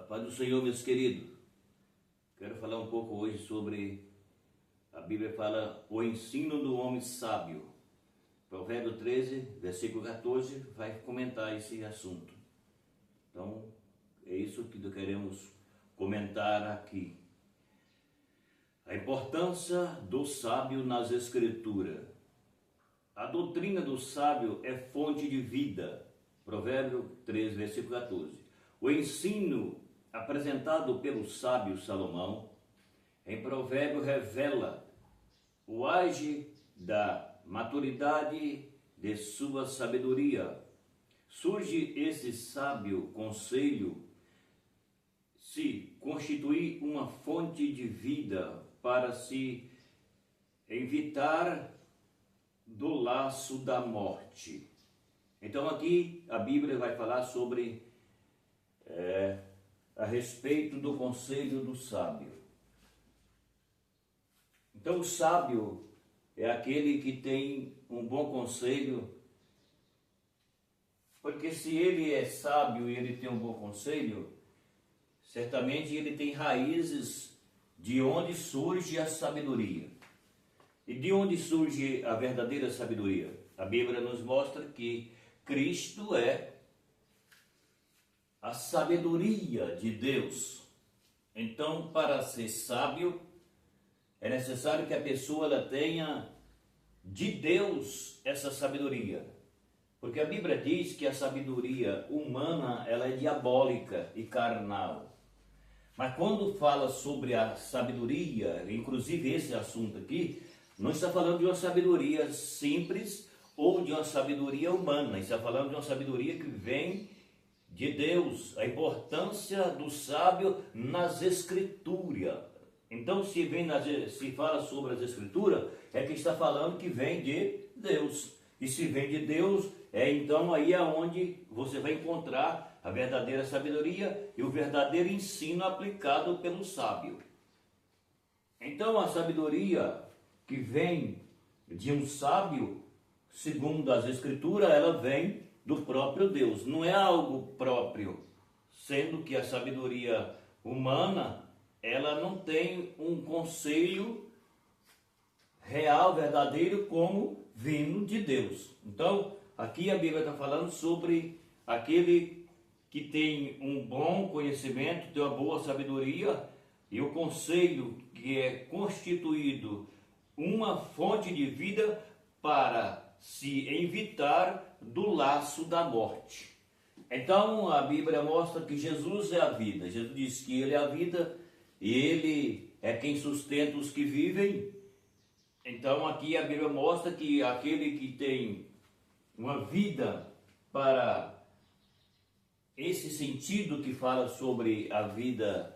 Paz do Senhor, meus queridos. Quero falar um pouco hoje sobre, a Bíblia fala, o ensino do homem sábio. Provérbio 13, versículo 14, vai comentar esse assunto. Então, é isso que queremos comentar aqui. A importância do sábio nas Escrituras. A doutrina do sábio é fonte de vida. Provérbio 13, versículo 14. O ensino apresentado pelo sábio Salomão em Provérbio revela o auge da maturidade de sua sabedoria. Surge esse sábio conselho se constituir uma fonte de vida para se evitar do laço da morte. Então aqui a Bíblia vai falar sobre a respeito do conselho do sábio. Então o sábio é aquele que tem um bom conselho, porque se ele é sábio e ele tem um bom conselho, certamente ele tem raízes de onde surge a sabedoria. E de onde surge a verdadeira sabedoria? A Bíblia nos mostra que Cristo é a sabedoria de Deus. Então, para ser sábio, é necessário que a pessoa ela tenha de Deus essa sabedoria. Porque a Bíblia diz que a sabedoria humana ela é diabólica e carnal. Mas quando fala sobre a sabedoria, inclusive esse assunto aqui, não está falando de uma sabedoria simples ou de uma sabedoria humana. Está falando de uma sabedoria que vem de Deus. A importância do sábio nas Escrituras. Então, se fala sobre as Escrituras, é que está falando que vem de Deus. E se vem de Deus, então aí é onde você vai encontrar a verdadeira sabedoria e o verdadeiro ensino aplicado pelo sábio. Então, a sabedoria que vem de um sábio, segundo as Escrituras, ela vem do próprio Deus. Não é algo próprio, sendo que a sabedoria humana, ela não tem um conselho real, verdadeiro, como vindo de Deus. Então, aqui a Bíblia está falando sobre aquele que tem um bom conhecimento, tem uma boa sabedoria, e o conselho que é constituído uma fonte de vida para se evitar do laço da morte. Então a Bíblia mostra que Jesus é a vida. Jesus diz que Ele é a vida e Ele é quem sustenta os que vivem. Então aqui a Bíblia mostra que aquele que tem uma vida para esse sentido que fala sobre a vida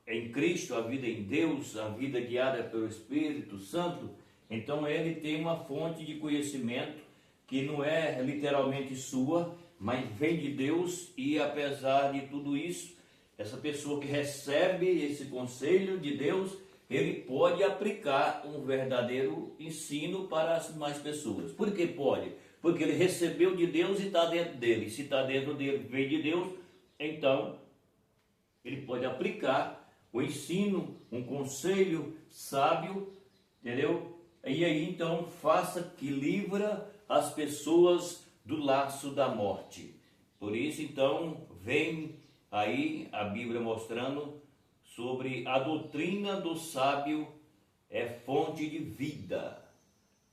em Cristo, a vida em Deus, a vida guiada pelo Espírito Santo, então ele tem uma fonte de conhecimento que não é literalmente sua, mas vem de Deus, e apesar de tudo isso, essa pessoa que recebe esse conselho de Deus, ele pode aplicar um verdadeiro ensino para as demais pessoas. Por que pode? Porque ele recebeu de Deus e está dentro dele. Se está dentro dele, vem de Deus, então ele pode aplicar o ensino, um conselho sábio, entendeu? E aí então faça que livra as pessoas do laço da morte. Por isso então vem aí a Bíblia mostrando sobre a doutrina do sábio é fonte de vida,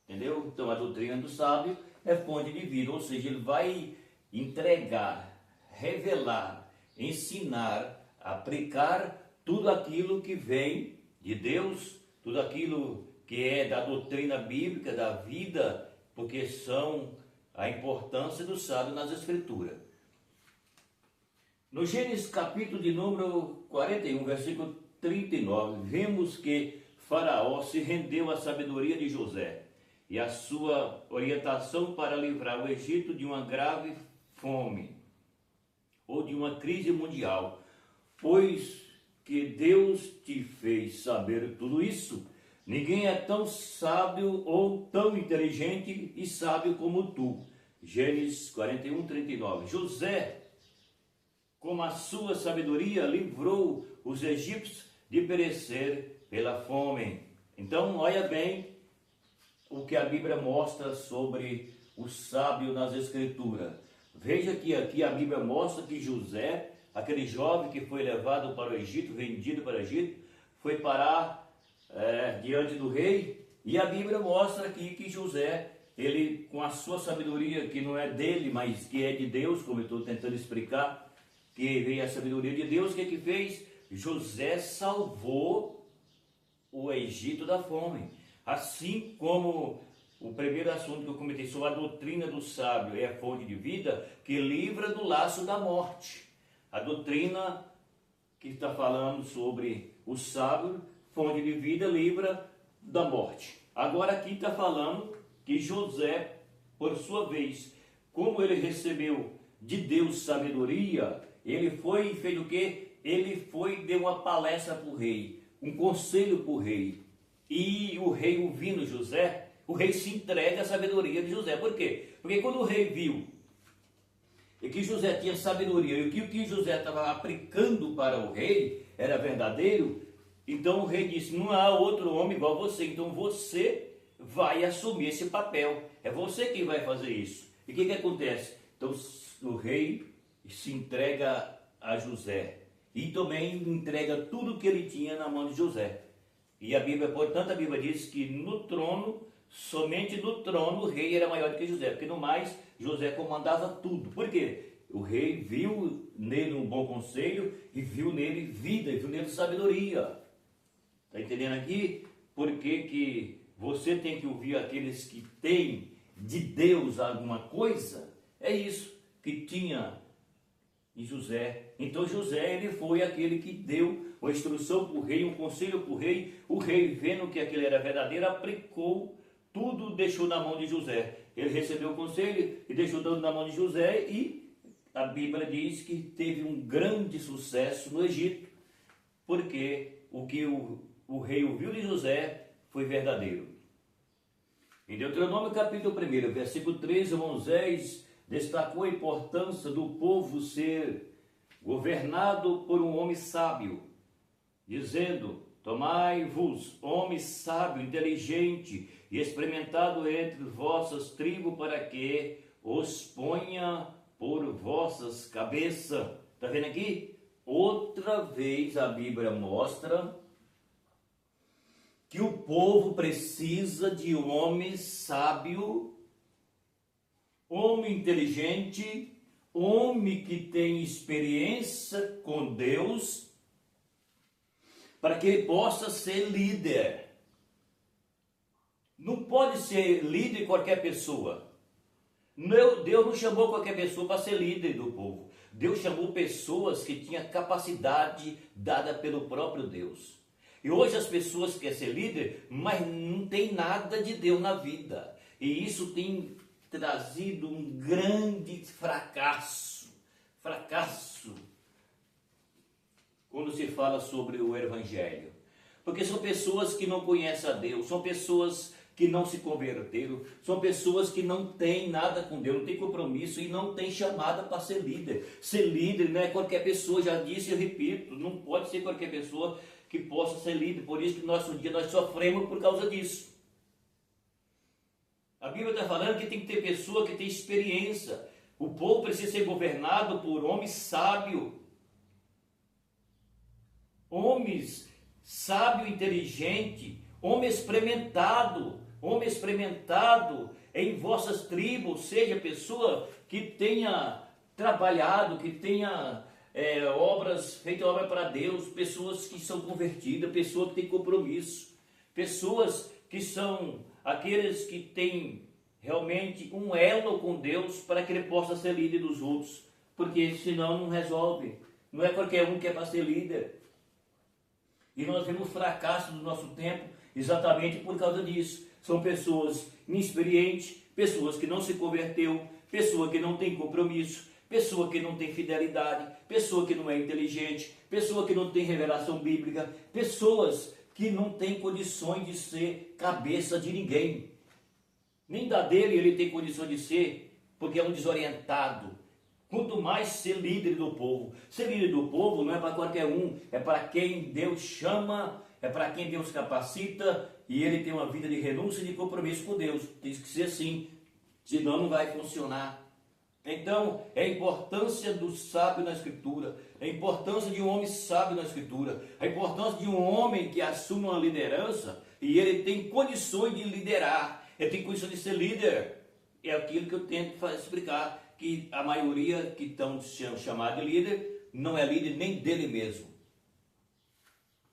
entendeu? Então a doutrina do sábio é fonte de vida, ou seja, ele vai entregar, revelar, ensinar, aplicar tudo aquilo que vem de Deus, tudo aquilo que é da doutrina bíblica, da vida, porque são a importância do sábio nas Escrituras. No Gênesis capítulo de número 41, versículo 39, vemos que Faraó se rendeu à sabedoria de José e à sua orientação para livrar o Egito de uma grave fome ou de uma crise mundial, pois que Deus te fez saber tudo isso. Ninguém é tão sábio ou tão inteligente e sábio como tu. Gênesis 41, 39. José com a sua sabedoria, livrou os egípcios de perecer pela fome. Então, olha bem o que a Bíblia mostra sobre o sábio nas Escrituras. Veja que aqui a Bíblia mostra que José, aquele jovem que foi levado para o Egito, vendido para o Egito, foi parar diante do rei, e a Bíblia mostra aqui que José, ele com a sua sabedoria, que não é dele, mas que é de Deus, como eu estou tentando explicar, que veio a sabedoria de Deus, o que que fez? José salvou o Egito da fome. Assim como o primeiro assunto que eu comentei sobre a doutrina do sábio é a fonte de vida, que livra do laço da morte. A doutrina que está falando sobre o sábio, fonte de vida, livra da morte. Agora aqui está falando que José, por sua vez, como ele recebeu de Deus sabedoria, ele foi e fez o quê? Ele foi e deu uma palestra para o rei, um conselho para o rei. E o rei, ouvindo José, o rei se entrega à sabedoria de José. Por quê? Porque quando o rei viu que José tinha sabedoria e que o que José estava aplicando para o rei era verdadeiro, então o rei disse: não há outro homem igual a você, então você vai assumir esse papel, é você quem vai fazer isso. E o que acontece? Então o rei se entrega a José e também entrega tudo que ele tinha na mão de José. E a Bíblia, portanto, a Bíblia diz que no trono, somente no trono, o rei era maior do que José, porque no mais, José comandava tudo. Por quê? O rei viu nele um bom conselho e viu nele vida, e viu nele sabedoria. Está entendendo aqui? Porque que você tem que ouvir aqueles que têm de Deus alguma coisa? É isso que tinha em José. Então José, ele foi aquele que deu uma instrução para o rei, um conselho para o rei. O rei, vendo que aquele era verdadeiro, aplicou tudo, deixou na mão de José. Ele recebeu o conselho e deixou dando na mão de José, e a Bíblia diz que teve um grande sucesso no Egito, porque o que o rei ouviu de José foi verdadeiro. Em Deuteronômio capítulo 1, versículo 13, Moisés destacou a importância do povo ser governado por um homem sábio, dizendo: tomai-vos homem sábio, inteligente e experimentado entre vossas tribos, para que os ponha por vossas cabeças. Está vendo aqui? Outra vez a Bíblia mostra que o povo precisa de homem sábio, homem inteligente, homem que tem experiência com Deus, para que ele possa ser líder. Não pode ser líder qualquer pessoa. Deus não chamou qualquer pessoa para ser líder do povo. Deus chamou pessoas que tinham capacidade dada pelo próprio Deus. E hoje as pessoas querem ser líder, mas não tem nada de Deus na vida. E isso tem trazido um grande fracasso. Quando se fala sobre o Evangelho. Porque são pessoas que não conhecem a Deus, são pessoas que não se converteram, são pessoas que não têm nada com Deus, não têm compromisso e não têm chamada para ser líder. Ser líder não é qualquer pessoa, já disse e repito, não pode ser qualquer pessoa que possa ser líder. Por isso que nosso dia nós sofremos por causa disso. A Bíblia está falando que tem que ter pessoa que tem experiência. O povo precisa ser governado por homens sábios. Homens sábio, inteligente, homem experimentado em vossas tribos, seja pessoa que tenha trabalhado, que tenha feito obra para Deus, pessoas que são convertidas, pessoas que têm compromisso, pessoas que são aqueles que têm realmente um elo com Deus para que ele possa ser líder dos outros, porque senão não resolve. Não é qualquer um que é para ser líder. E nós vemos o fracasso do nosso tempo exatamente por causa disso. São pessoas inexperientes, pessoas que não se converteu, pessoa que não tem compromisso, pessoa que não tem fidelidade, pessoa que não é inteligente, pessoa que não tem revelação bíblica, pessoas que não têm condições de ser cabeça de ninguém. Nem da dele ele tem condição de ser, porque é um desorientado. Quanto mais ser líder do povo. Ser líder do povo não é para qualquer um, é para quem Deus chama, é para quem Deus capacita e ele tem uma vida de renúncia e de compromisso com Deus. Tem que ser assim, senão não vai funcionar. Então, é a importância do sábio na Escritura, a importância de um homem sábio na Escritura, a importância de um homem que assume uma liderança e ele tem condições de liderar, ele tem condições de ser líder. É aquilo que eu tento explicar, que a maioria que estão chamados de líder, não é líder nem dele mesmo.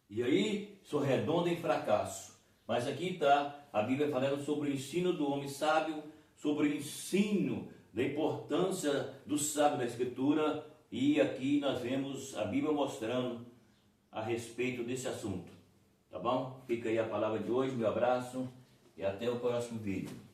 E aí, sou redondo em fracasso. Mas aqui está a Bíblia falando sobre o ensino do homem sábio, sobre o ensino da importância do sábio da Escritura, e aqui nós vemos a Bíblia mostrando a respeito desse assunto. Tá bom? Fica aí a palavra de hoje, meu abraço e até o próximo vídeo.